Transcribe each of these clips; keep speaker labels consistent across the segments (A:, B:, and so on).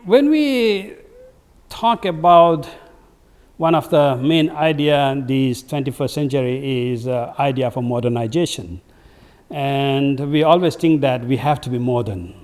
A: When we talk about one of the main idea in this 21st century is idea of modernization. And we always think that we have to be modern.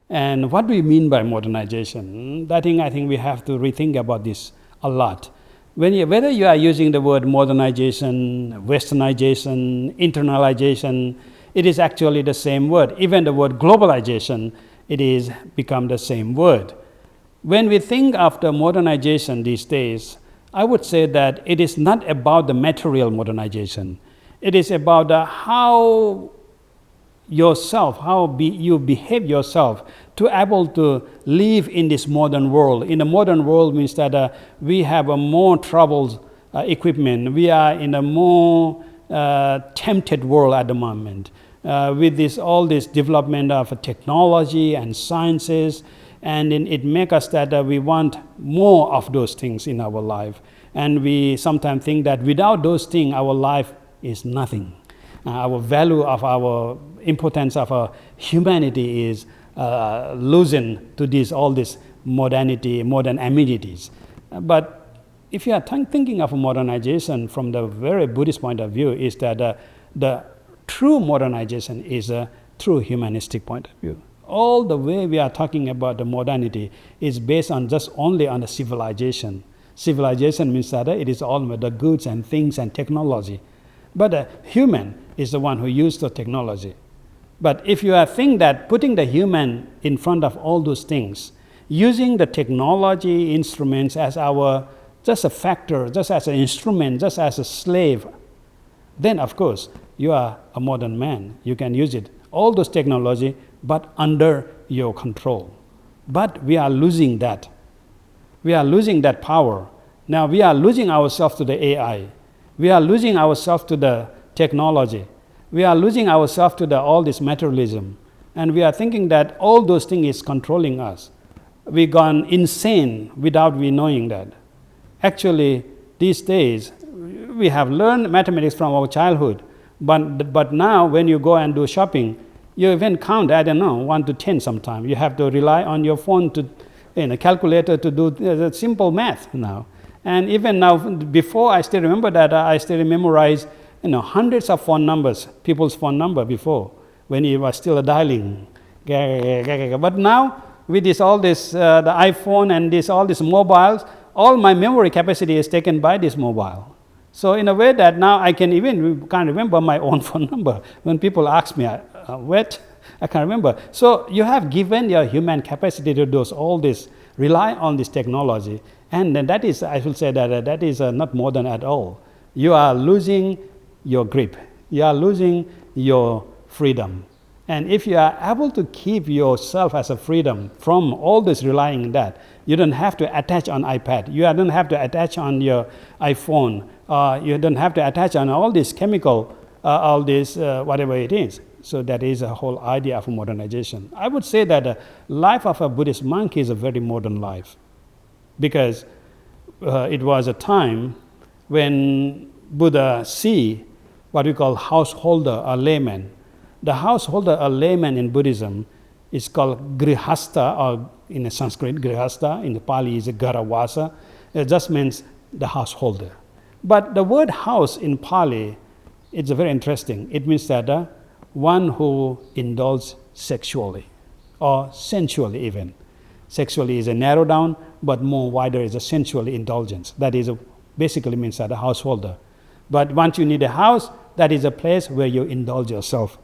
A: And what do we mean by modernization? I think we have to rethink about this a lot. Whether you are using the word modernization, westernization, internalization, it is actually the same word. Even the word globalization, it is become the same word. When we think of the modernization these days, I would say that it is not about the material modernization. It is about how you behave yourself to able to live in this modern world. In the modern world means that we have a more troubled equipment. We are in a more tempted world at the moment with all this development of technology and sciences, and it makes us that we want more of those things in our life. And we sometimes think that without those things, our life is nothing. Our value of our importance of our humanity is loosened to all this modernity, modern amenities. But if you are thinking of modernization from the very Buddhist point of view, is that the true modernization is a true humanistic point of view. All the way we are talking about the modernity is based on just only on the civilization. Civilization means that it is all about the goods and things and technology. But the human is the one who uses the technology. But if you are thinking that putting the human in front of all those things, using the technology instruments as just a factor, just as an instrument, just as a slave, then of course you are a modern man. You can use it, all those technology, but under your control. But we are losing that. We are losing that power. Now we are losing ourselves to the AI. We are losing ourselves to the technology. We are losing ourselves to all this materialism. And we are thinking that all those things is controlling us. We've gone insane without we knowing that. Actually, these days, we have learned mathematics from our childhood. But now when you go and do shopping, you even count, 1 to 10 sometimes. You have to rely on your phone calculator to do simple math now. And even now, before I still remember that I still memorize hundreds of phone numbers, people's phone number before, when he was still dialing. But now, with the iPhone and all these mobiles, all my memory capacity is taken by this mobile. So in a way that now I can't remember my own phone number. When people ask me, what? I can't remember. So you have given your human capacity to do all this, rely on this technology. And then that is, I will say that is not modern at all. You are losing your grip. You are losing your freedom. And if you are able to keep yourself as a freedom from all this relying on that, you don't have to attach on iPad. You don't have to attach on your iPhone. You don't have to attach on all this chemical, all this whatever it is. So that is a whole idea of modernization. I would say that the life of a Buddhist monk is a very modern life, because it was a time when Buddha see what we call householder or layman. The householder or layman in Buddhism is called grihasta, or in Sanskrit grihasta, in the Pali is garavasa. It just means the householder. But the word house in Pali, it's very interesting. It means that one who indulges sexually or sensually even. Sexually is a narrow down, but more wider is a sensually indulgence. That is basically means that a householder. But once you need a house, that is a place where you indulge yourself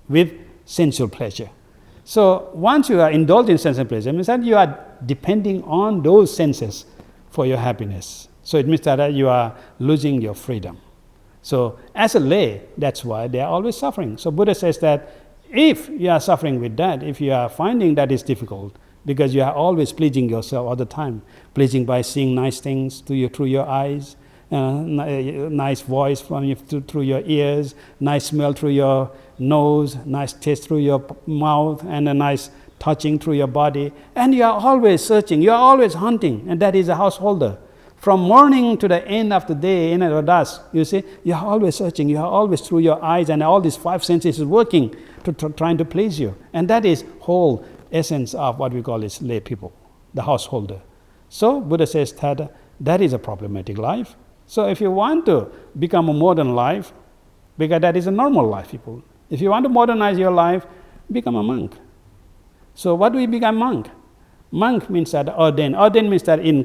A: with sensual pleasure. So once you are indulging sensual pleasure, it means that you are depending on those senses for your happiness. So it means that you are losing your freedom. So as a lay, that's why they are always suffering. So Buddha says that if you are suffering with that, if you are finding that is difficult, because you are always pleasing yourself all the time, pleasing by seeing nice things through your eyes, nice voice through your ears, nice smell through your nose, nice taste through your mouth, and a nice touching through your body. And you are always searching, you are always hunting, and that is a householder From morning to the end of the day, in the dusk, you see, you are always searching, you are always through your eyes, and all these five senses is working to trying to please you. And that is whole essence of what we call is lay people, the householder. So Buddha says that is a problematic life. So if you want to become a modern life, because that is a normal life, people. If you want to modernize your life, become a monk. So what do we become monk? Monk means that ordained. Ordained means that in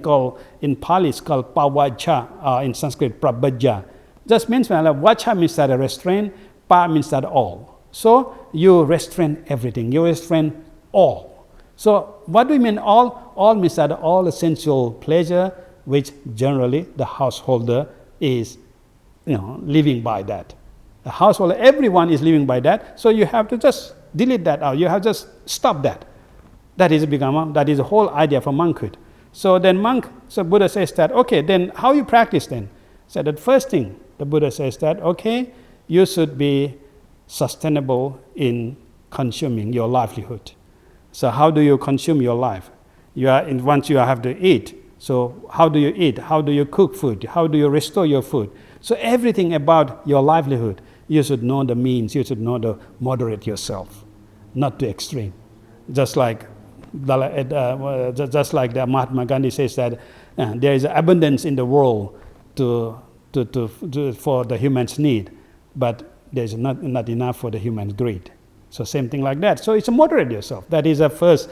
A: Pali it's called pavacha, in Sanskrit prabhaja. Just means that vacha means that a restraint, pa means that all. So you restrain everything, you restrain all. So what do we mean all? All means that all essential pleasure, which generally the householder is living by that. The householder, everyone is living by that, so you have to just delete that out, you have to just stop that. That is the whole idea for monkhood. So then Buddha says that, okay, then how you practice then? So the first thing, the Buddha says that, okay, you should be sustainable in consuming your livelihood. So how do you consume your life? Once you have to eat, so how do you eat? How do you cook food? How do you restore your food? So everything about your livelihood, you should know the means, you should know to moderate yourself, not to extreme. Just like the Mahatma Gandhi says that there is abundance in the world for the human's need, but there is not enough for the human's greed. So same thing like that. So it's moderate yourself. That is a first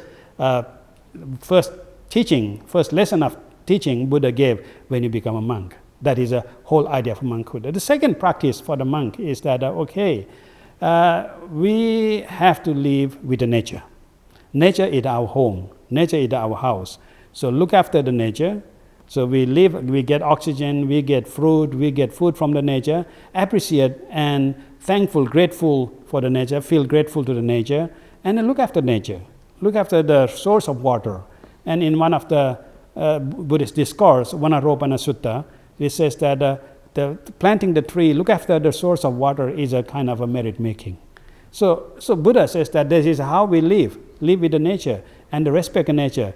A: teaching, first lesson of teaching Buddha gave when you become a monk. That is a whole idea of monkhood. The second practice for the monk is that we have to live with the nature. Nature is our home. Nature is our house. So look after the nature. So we live, we get oxygen, we get fruit, we get food from the nature. Appreciate and thankful, grateful for the nature, feel grateful to the nature, and then look after nature. Look after the source of water. And in one of the Buddhist discourse, Vanaropana Sutta, it says that the planting the tree, look after the source of water is a kind of a merit making. So Buddha says that this is how we live with the nature and respect the nature,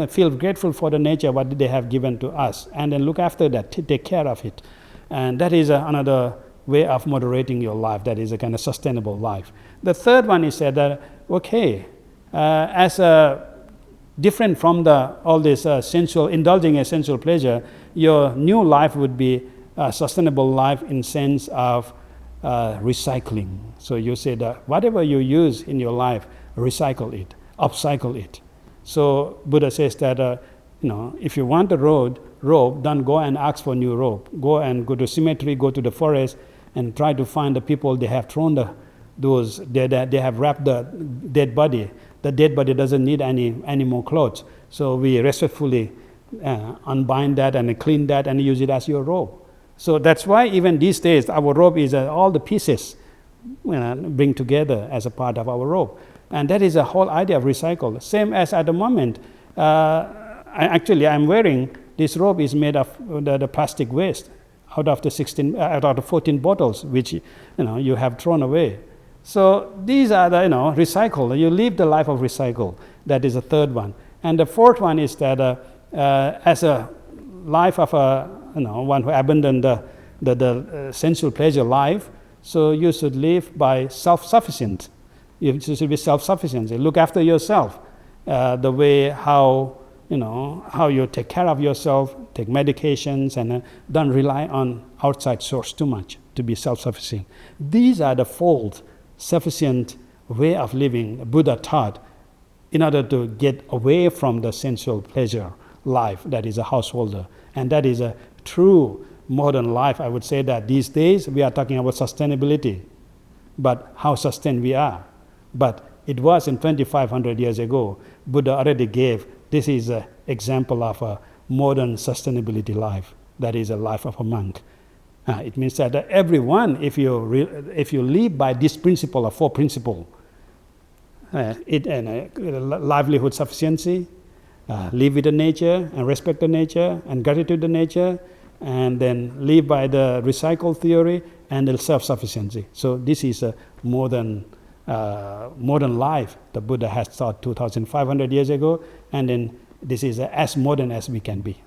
A: feel grateful for the nature, what they have given to us, and then look after that, take care of it. And that is another way of moderating your life, that is a kind of sustainable life. The third one is that, different from all this indulging in sensual pleasure, your new life would be a sustainable life in sense of recycling. So you say that whatever you use in your life, recycle it, upcycle it. So Buddha says that if you want a robe, don't go and ask for a new robe. Go to cemetery, go to the forest, and try to find the people they have thrown they have wrapped the dead body. The dead body doesn't need any more clothes. So we respectfully unbind that and clean that and use it as your robe. So that's why even these days our robe is all the pieces bring together as a part of our robe. And that is the whole idea of recycle. Same as at the moment, I'm wearing this robe is made of the plastic waste out of the 14 bottles which you have thrown away. So these are the recycle. You live the life of recycle. That is the third one. And the fourth one is that as a life of one who abandoned the sensual pleasure life, so you should live by self-sufficient. You should be self-sufficient. Look after yourself. The way how you take care of yourself, take medications, and don't rely on outside source too much to be self-sufficient. These are the fold sufficient way of living Buddha taught in order to get away from the sensual pleasure life that is a householder. And that is a true modern life. I would say that these days we are talking about sustainability, but how sustained we are. But it was in 2,500 years ago, Buddha already gave, this is an example of a modern sustainability life. That is a life of a monk. It means that everyone, if you live by this principle of four principles, livelihood sufficiency, live with the nature and respect the nature and gratitude the nature, and then live by the recycle theory and the self-sufficiency. So this is a modern life the Buddha has taught 2,500 years ago, and then this is as modern as we can be.